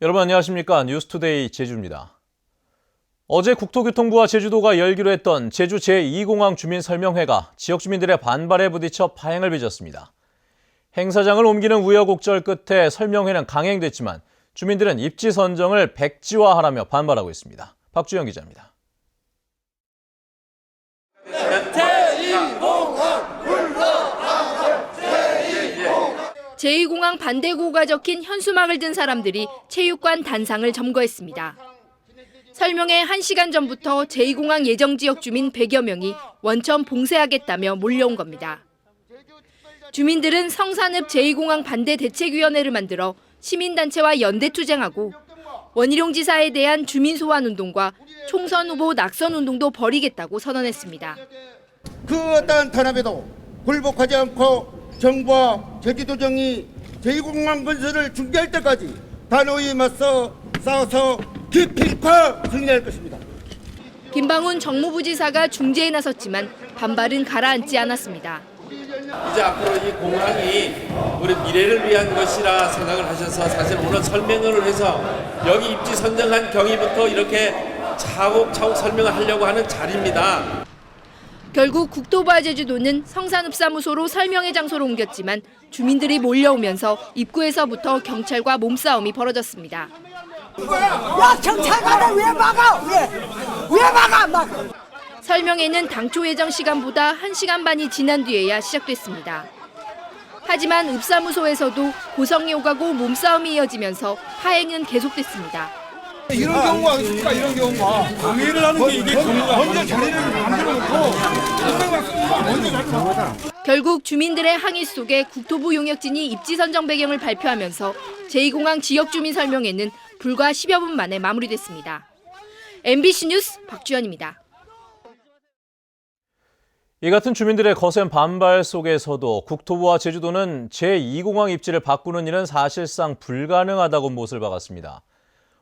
여러분 안녕하십니까? 뉴스투데이 제주입니다. 어제 국토교통부와 제주도가 열기로 했던 제주 제2공항 주민설명회가 지역 주민들의 반발에 부딪혀 파행을 빚었습니다. 행사장을 옮기는 우여곡절 끝에 설명회는 강행됐지만 주민들은 입지 선정을 백지화하라며 반발하고 있습니다. 박주영 기자입니다. 제2공항 반대구호가 적힌 현수막을 든 사람들이 체육관 단상을 점거했습니다. 설명회 1시간 전부터 제2공항 예정지역 주민 100여 명이 원천 봉쇄하겠다며 몰려온 겁니다. 주민들은 성산읍 제2공항 반대 대책위원회를 만들어 시민단체와 연대투쟁하고 원희룡 지사에 대한 주민 소환 운동과 총선 후보 낙선 운동도 벌이겠다고 선언했습니다. 그 어떠한 탄압에도 굴복하지 않고 정부와 제주도정이 제2공항 건설을 중지할 때까지 단호히 맞서 싸워서 기필코 승리할 것입니다. 김방훈 정무부지사가 중재에 나섰지만 반발은 가라앉지 않았습니다. 이제 앞으로 이 공항이 우리 미래를 위한 것이라 생각을 하셔서 사실 오늘 설명을 해서 여기 입지 선정한 경위부터 이렇게 차곡차곡 설명을 하려고 하는 자리입니다. 결국 국토부와 제주도는 성산읍 사무소로 설명회 장소로 옮겼지만 주민들이 몰려오면서 입구에서부터 경찰과 몸싸움이 벌어졌습니다. 야, 경찰관을 왜 막아? 왜 막아? 막. 설명회는 당초 예정 시간보다 1시간 반이 지난 뒤에야 시작됐습니다. 하지만 읍사무소에서도 고성이 오가고 몸싸움이 이어지면서 파행은 계속됐습니다. 이런 경우가 있으니까 이런 경우가 방해를 하는 게 이게 먼저 자리를 만들어 놓고 결국 주민들의 항의 속에 국토부 용역진이 입지 선정 배경을 발표하면서 제2공항 지역주민 설명회는 불과 10여 분 만에 마무리됐습니다. MBC 뉴스 박주연입니다. 이 같은 주민들의 거센 반발 속에서도 국토부와 제주도는 제2공항 입지를 바꾸는 일은 사실상 불가능하다고 못을 박았습니다.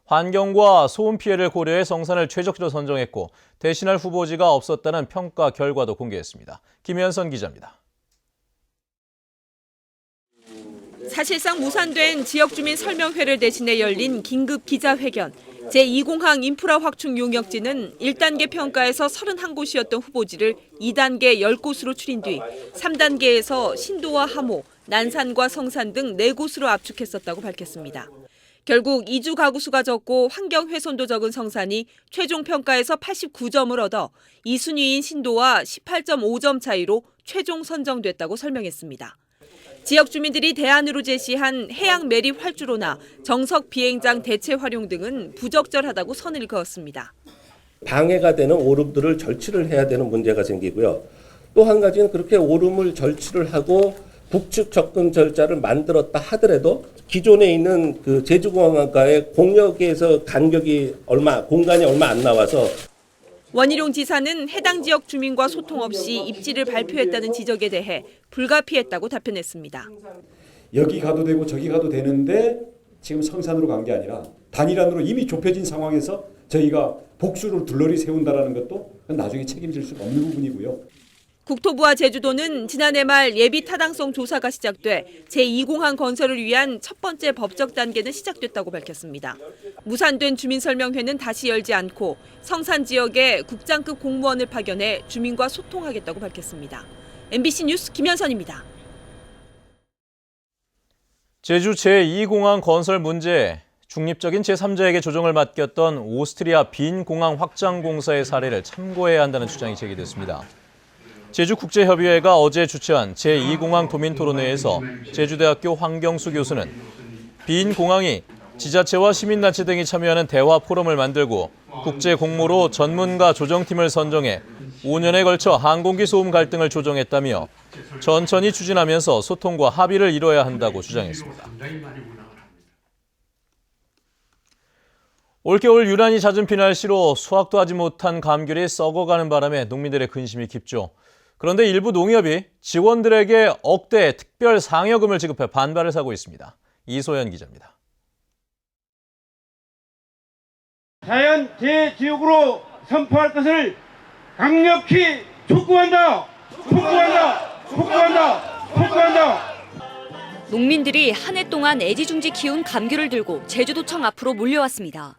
환경과 소음 피해를 고려해 성산을 최적지로 선정했고 대신할 후보지가 없었다는 평가 결과도 공개했습니다. 김현선 기자입니다. 사실상 무산된 지역주민 설명회를 대신해 열린 긴급 기자회견. 제2공항 인프라 확충 용역지는 1단계 평가에서 31곳이었던 후보지를 2단계 10곳으로 줄인 뒤 3단계에서 신도와 하모, 난산과 성산 등 4곳으로 압축했었다고 밝혔습니다. 결국 이주 가구 수가 적고 환경 훼손도 적은 성산이 최종 평가에서 89점을 얻어 2순위인 신도와 18.5점 차이로 최종 선정됐다고 설명했습니다. 지역 주민들이 대안으로 제시한 해양 매립 활주로나 정석 비행장 대체 활용 등은 부적절하다고 선을 그었습니다. 방해가 되는 오름들을 절취를 해야 되는 문제가 생기고요. 또 한 가지는 그렇게 오름을 절취를 하고 북측 접근 절차를 만들었다 하더라도 기존에 있는 그 제주공항과의 공역에서 공간이 얼마 안 나와서 원희룡 지사는 해당 지역 주민과 소통 없이 입지를 발표했다는 지적에 대해 불가피했다고 답변했습니다. 여기 가도 되고 저기 가도 되는데 지금 성산으로 간 게 아니라 단일안으로 이미 좁혀진 상황에서 저희가 복수를 둘러리 세운다는 것도 나중에 책임질 수 없는 부분이고요. 국토부와 제주도는 지난해 말 예비 타당성 조사가 시작돼 제2공항 건설을 위한 첫 번째 법적 단계는 시작됐다고 밝혔습니다. 무산된 주민설명회는 다시 열지 않고 성산 지역에 국장급 공무원을 파견해 주민과 소통하겠다고 밝혔습니다. MBC 뉴스 김현선입니다. 제주 제2공항 건설 문제에 중립적인 제3자에게 조정을 맡겼던 오스트리아 빈 공항 확장 공사의 사례를 참고해야 한다는 주장이 제기됐습니다. 제주국제협의회가 어제 주최한 제2공항 도민토론회에서 제주대학교 황경수 교수는 빈 공항이 지자체와 시민단체 등이 참여하는 대화 포럼을 만들고 국제공모로 전문가 조정팀을 선정해 5년에 걸쳐 항공기 소음 갈등을 조정했다며 천천히 추진하면서 소통과 합의를 이뤄야 한다고 주장했습니다. 올겨울 유난히 잦은 비 날씨로 수확도 하지 못한 감귤이 썩어가는 바람에 농민들의 근심이 깊죠. 그런데 일부 농협이 직원들에게 억대 특별 상여금을 지급해 반발을 사고 있습니다. 이소연 기자입니다. 자연 재지역으로 선포할 것을 강력히 촉구한다. 촉구한다. 촉구한다. 촉구한다. 농민들이 한 해 동안 애지중지 키운 감귤을 들고 제주도청 앞으로 몰려왔습니다.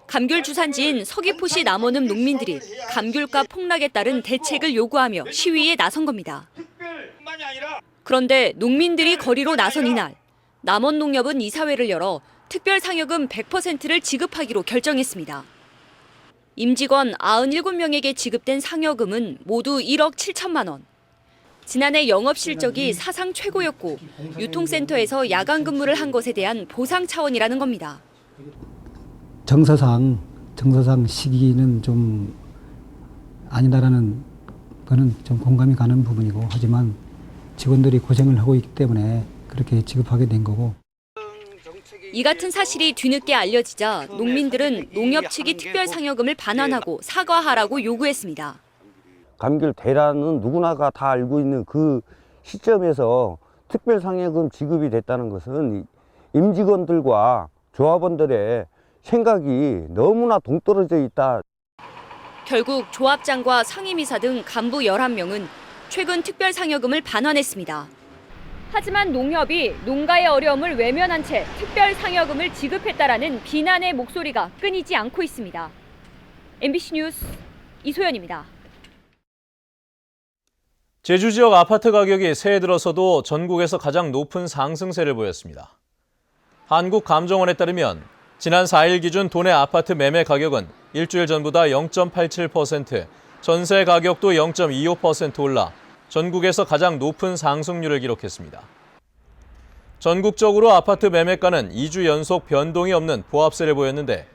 감귤 주산지인 서귀포시 남원읍 농민들이 감귤값 폭락에 따른 대책을 요구하며 시위에 나선 겁니다. 그런데 농민들이 거리로 나선 이날, 남원농협은 이사회를 열어 특별 상여금 100%를 지급하기로 결정했습니다. 임직원 97명에게 지급된 상여금은 모두 1억 7천만 원. 지난해 영업 실적이 사상 최고였고 유통센터에서 야간 근무를 한 것에 대한 보상 차원이라는 겁니다. 정서상 시기는 좀 아니다라는 거는 좀 공감이 가는 부분이고, 하지만 직원들이 고생을 하고 있기 때문에 그렇게 지급하게 된 거고. 이 같은 사실이 뒤늦게 알려지자 농민들은 농협 측이 특별 상여금을 반환하고 사과하라고 요구했습니다. 감귤 대란은 누구나가 다 알고 있는 그 시점에서 특별 상여금 지급이 됐다는 것은 임직원들과 조합원들의 생각이 너무나 동떨어져 있다. 결국 조합장과 상임이사 등 간부 11명은 최근 특별 상여금을 반환했습니다. 하지만 농협이 농가의 어려움을 외면한 채 특별 상여금을 지급했다라는 비난의 목소리가 끊이지 않고 있습니다. MBC 뉴스 이소연입니다. 제주 지역 아파트 가격이 새해 들어서도 전국에서 가장 높은 상승세를 보였습니다. 한국감정원에 따르면 지난 4일 기준 도내 아파트 매매 가격은 일주일 전보다 0.87%, 전세 가격도 0.25% 올라 전국에서 가장 높은 상승률을 기록했습니다. 전국적으로 아파트 매매가는 2주 연속 변동이 없는 보합세를 보였는데,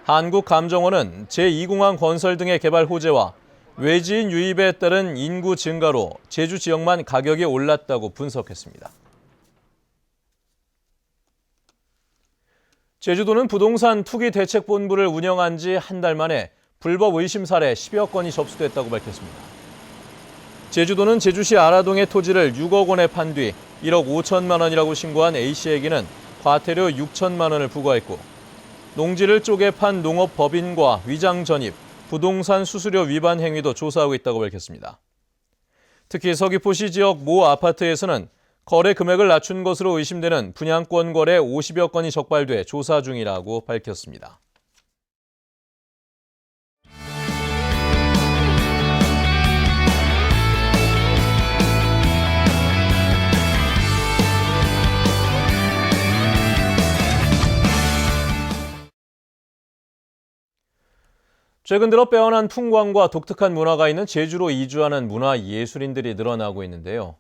한국감정원은 제2공항 건설 등의 개발 호재와 외지인 유입에 따른 인구 증가로 제주 지역만 가격이 올랐다고 분석했습니다. 제주도는 부동산 투기대책본부를 운영한 지 한 달 만에 불법 의심 사례 10여 건이 접수됐다고 밝혔습니다. 제주도는 제주시 아라동의 토지를 6억 원에 판 뒤 1억 5천만 원이라고 신고한 A씨에게는 과태료 6천만 원을 부과했고, 농지를 쪼개 판 농업법인과 위장 전입, 부동산 수수료 위반 행위도 조사하고 있다고 밝혔습니다. 특히 서귀포시 지역 모 아파트에서는 거래 금액을 낮춘 것으로 의심되는 분양권 거래 50여 건이 적발돼 조사 중이라고 밝혔습니다. 최근 들어 빼어난 풍광과 독특한 문화가 있는 제주로 이주하는 문화예술인들이 늘어나고 있는데요.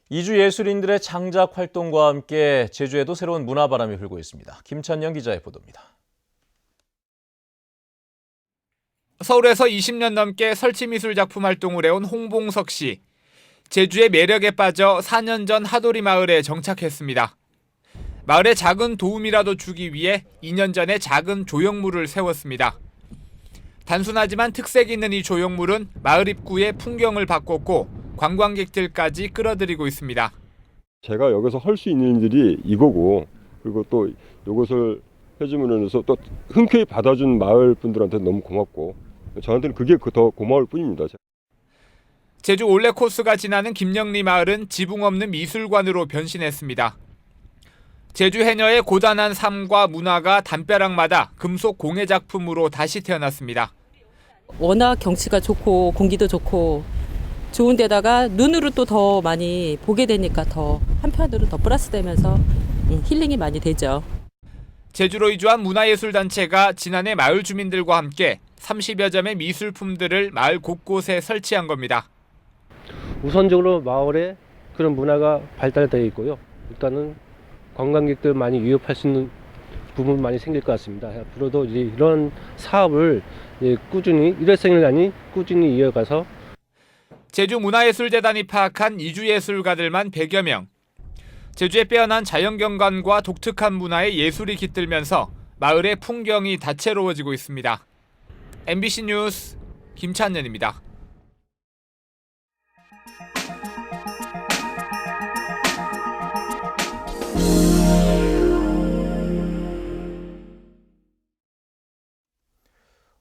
이주예술인들의 창작 활동과 함께 제주에도 새로운 문화바람이 불고 있습니다. 김찬영 기자의 보도입니다. 서울에서 20년 넘게 설치미술 작품 활동을 해온 홍봉석 씨. 제주의 매력에 빠져 4년 전 하도리 마을에 정착했습니다. 마을에 작은 도움이라도 주기 위해 2년 전에 작은 조형물을 세웠습니다. 단순하지만 특색 있는 이 조형물은 마을 입구의 풍경을 바꿨고 관광객들까지 끌어들이고 있습니다. 제가 여기서 할 수 있는 일이 이거고, 그리고 또 이것을 해주면서 또 흔쾌히 받아준 마을 분들한테 너무 고맙고, 저한테는 그게 더 고마울 뿐입니다. 제주 올레 코스가 지나는 김영리 마을은 지붕 없는 미술관으로 변신했습니다. 제주 해녀의 고단한 삶과 문화가 담벼락마다 금속 공예 작품으로 다시 태어났습니다. 워낙 경치가 좋고 공기도 좋고 좋은 데다가 눈으로 또 더 많이 보게 되니까 더 한편으로 더 플러스 되면서 힐링이 많이 되죠. 제주로 이주한 문화예술단체가 지난해 마을 주민들과 함께 30여 점의 미술품들을 마을 곳곳에 설치한 겁니다. 우선적으로 마을에 그런 문화가 발달되어 있고요. 일단은 관광객들 많이 유입할 수 있는 부분 많이 생길 것 같습니다. 앞으로도 이런 사업을 꾸준히 일회성이 꾸준히 이어가서 제주문화예술재단이 파악한 이주예술가들만 100여 명. 제주의 빼어난 자연경관과 독특한 문화에 예술이 깃들면서 마을의 풍경이 다채로워지고 있습니다. MBC 뉴스 김찬년입니다.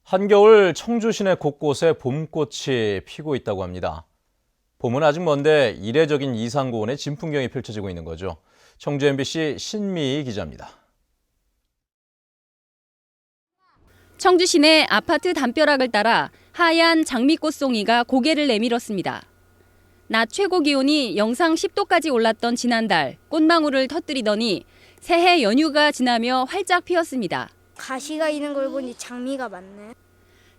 한겨울 청주 시내 곳곳에 봄꽃이 피고 있다고 합니다. 봄은 아직 먼데 이례적인 이상고온의 진풍경이 펼쳐지고 있는 거죠. 청주 MBC 신미희 기자입니다. 청주 시내 아파트 담벼락을 따라 하얀 장미꽃송이가 고개를 내밀었습니다. 낮 최고 기온이 영상 10도까지 올랐던 지난달 꽃망울을 터뜨리더니 새해 연휴가 지나며 활짝 피었습니다. 가시가 있는 걸 보니 장미가 많네.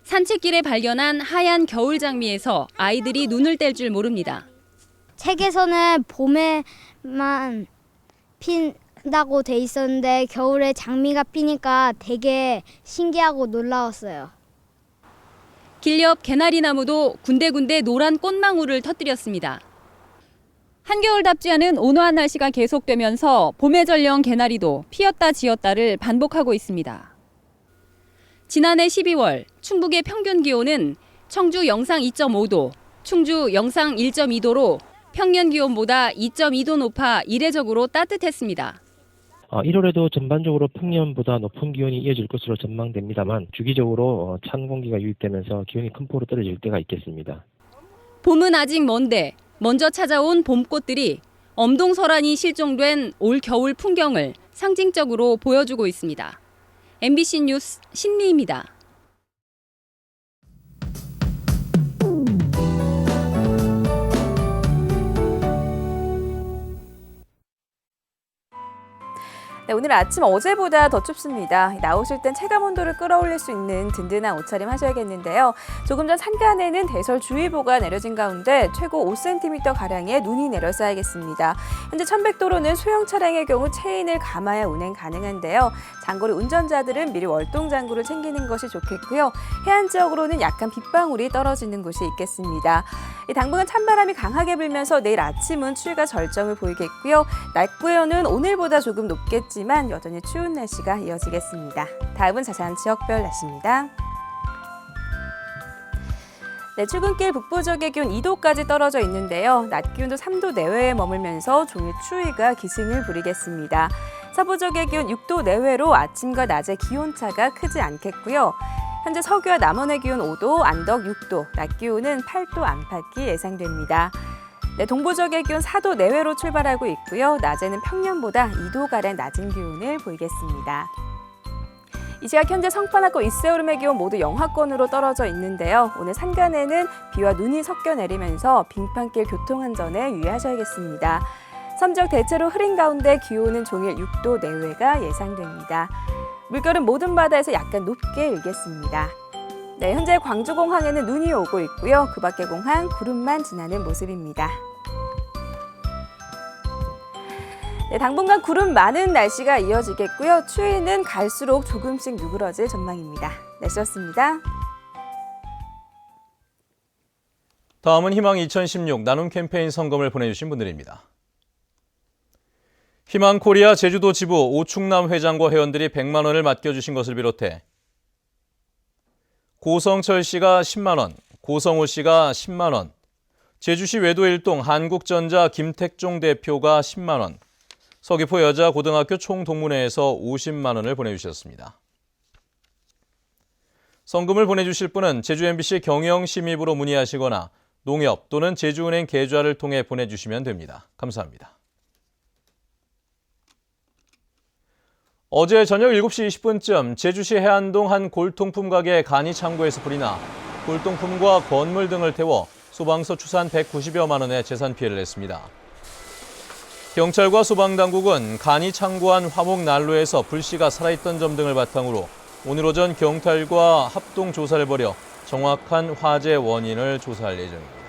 산책길에 발견한 하얀 겨울 장미에서 아이들이 눈을 뗄 줄 모릅니다. 책에서는 봄에만 핀다고 돼 있었는데 겨울에 장미가 피니까 되게 신기하고 놀라웠어요. 길 옆 개나리 나무도 군데군데 노란 꽃망울을 터뜨렸습니다. 한겨울답지 않은 온화한 날씨가 계속되면서 봄의 전령 개나리도 피었다 지었다를 반복하고 있습니다. 지난해 12월 충북의 평균 기온은 청주 영상 2.5도, 충주 영상 1.2도로 평년 기온보다 2.2도 높아 이례적으로 따뜻했습니다. 1월에도 전반적으로 평년보다 높은 기온이 이어질 것으로 전망됩니다만 주기적으로 찬 공기가 유입되면서 기온이 큰 폭으로 떨어질 때가 있겠습니다. 봄은 아직 먼데 먼저 찾아온 봄꽃들이 엄동설한이 실종된 올 겨울 풍경을 상징적으로 보여주고 있습니다. MBC 뉴스 신미희입니다. 네, 오늘 아침 어제보다 더 춥습니다. 나오실 땐 체감온도를 끌어올릴 수 있는 든든한 옷차림 하셔야겠는데요. 조금 전 산간에는 대설주의보가 내려진 가운데 최고 5cm가량의 눈이 내려 쌓이겠습니다. 현재 천백도로는 소형 차량의 경우 체인을 감아야 운행 가능한데요. 장거리 운전자들은 미리 월동장구를 챙기는 것이 좋겠고요. 해안 지역으로는 약간 빗방울이 떨어지는 곳이 있겠습니다. 당분간 찬바람이 강하게 불면서 내일 아침은 추위가 절정을 보이겠고요. 낮 기온은 오늘보다 조금 높겠지만 여전히 추운 날씨가 이어지겠습니다. 다음은 자세한 지역별 날씨입니다. 네, 출근길 북부 지역의 기온 2도까지 떨어져 있는데요. 낮 기온도 3도 내외에 머물면서 종일 추위가 기승을 부리겠습니다. 서부 지역의 기온 6도 내외로 아침과 낮의 기온차가 크지 않겠고요. 현재 서귀와 남원의 기온 5도, 안덕 6도, 낮 기온은 8도 안팎이 예상됩니다. 네, 동부 지역의 기온 4도 내외로 출발하고 있고요. 낮에는 평년보다 2도가량 낮은 기온을 보이겠습니다. 이 시각 현재 성판악과 이세오름의 기온 모두 영하권으로 떨어져 있는데요. 오늘 산간에는 비와 눈이 섞여 내리면서 빙판길 교통안전에 유의하셔야겠습니다. 섬지역 대체로 흐린 가운데 기온은 종일 6도 내외가 예상됩니다. 물결은 모든 바다에서 약간 높게 일겠습니다. 네, 현재 광주공항에는 눈이 오고 있고요. 그 밖의 공항 구름만 지나는 모습입니다. 네, 당분간 구름 많은 날씨가 이어지겠고요. 추위는 갈수록 조금씩 누그러질 전망입니다. 날씨였습니다. 다음은 희망 2016 나눔 캠페인 성금을 보내주신 분들입니다. 희망 코리아 제주도 지부 오충남 회장과 회원들이 100만 원을 맡겨주신 것을 비롯해 고성철 씨가 10만 원, 고성호 씨가 10만 원, 제주시 외도 일동 한국전자 김택종 대표가 10만 원, 서귀포 여자고등학교 총동문회에서 50만 원을 보내주셨습니다. 성금을 보내주실 분은 제주 MBC 경영심의부로 문의하시거나 농협 또는 제주은행 계좌를 통해 보내주시면 됩니다. 감사합니다. 어제 저녁 7시 20분쯤 제주시 해안동 한 골동품 가게 간이 창고에서 불이 나 골동품과 건물 등을 태워 소방서 추산 190여만 원의 재산 피해를 냈습니다. 경찰과 소방당국은 간이 창고한 화목 난로에서 불씨가 살아있던 점 등을 바탕으로 오늘 오전 경찰과 합동 조사를 벌여 정확한 화재 원인을 조사할 예정입니다.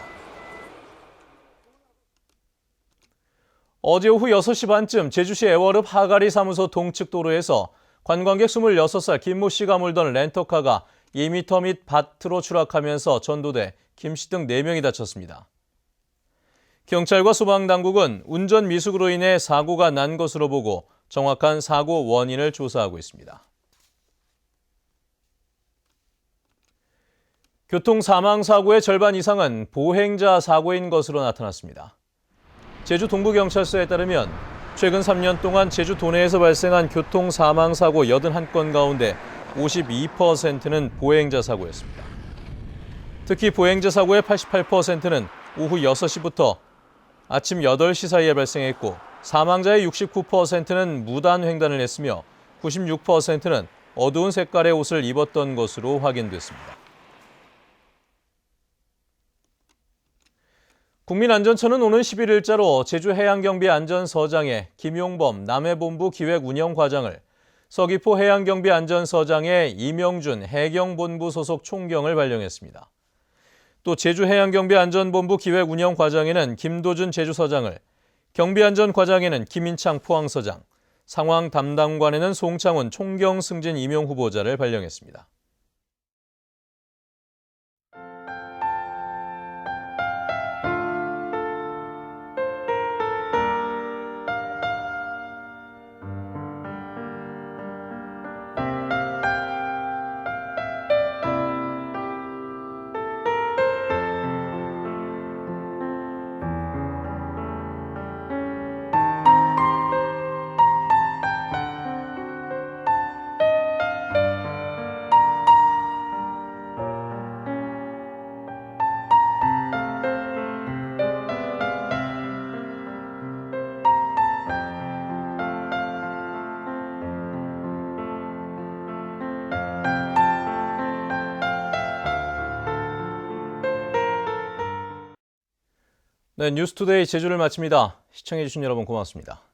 어제 오후 6시 반쯤 제주시 애월읍 하가리 사무소 동측 도로에서 관광객 26살 김모 씨가 몰던 렌터카가 2m 밑 밭으로 추락하면서 전도돼 김 씨 등 4명이 다쳤습니다. 경찰과 소방당국은 운전 미숙으로 인해 사고가 난 것으로 보고 정확한 사고 원인을 조사하고 있습니다. 교통사망사고의 절반 이상은 보행자 사고인 것으로 나타났습니다. 제주 동부경찰서에 따르면 최근 3년 동안 제주 도내에서 발생한 교통사망사고 81건 가운데 52%는 보행자 사고였습니다. 특히 보행자 사고의 88%는 오후 6시부터 아침 8시 사이에 발생했고 사망자의 69%는 무단 횡단을 했으며 96%는 어두운 색깔의 옷을 입었던 것으로 확인됐습니다. 국민안전처는 오는 11일자로 제주해양경비안전서장의 김용범 남해본부 기획운영과장을, 서귀포 해양경비안전서장의 이명준 해경본부 소속 총경을 발령했습니다. 또 제주해양경비안전본부 기획운영과장에는 김도준 제주서장을, 경비안전과장에는 김인창 포항서장, 상황 담당관에는 송창훈 총경 승진 임용 후보자를 발령했습니다. 네, 뉴스투데이 제주를 마칩니다. 시청해주신 여러분 고맙습니다.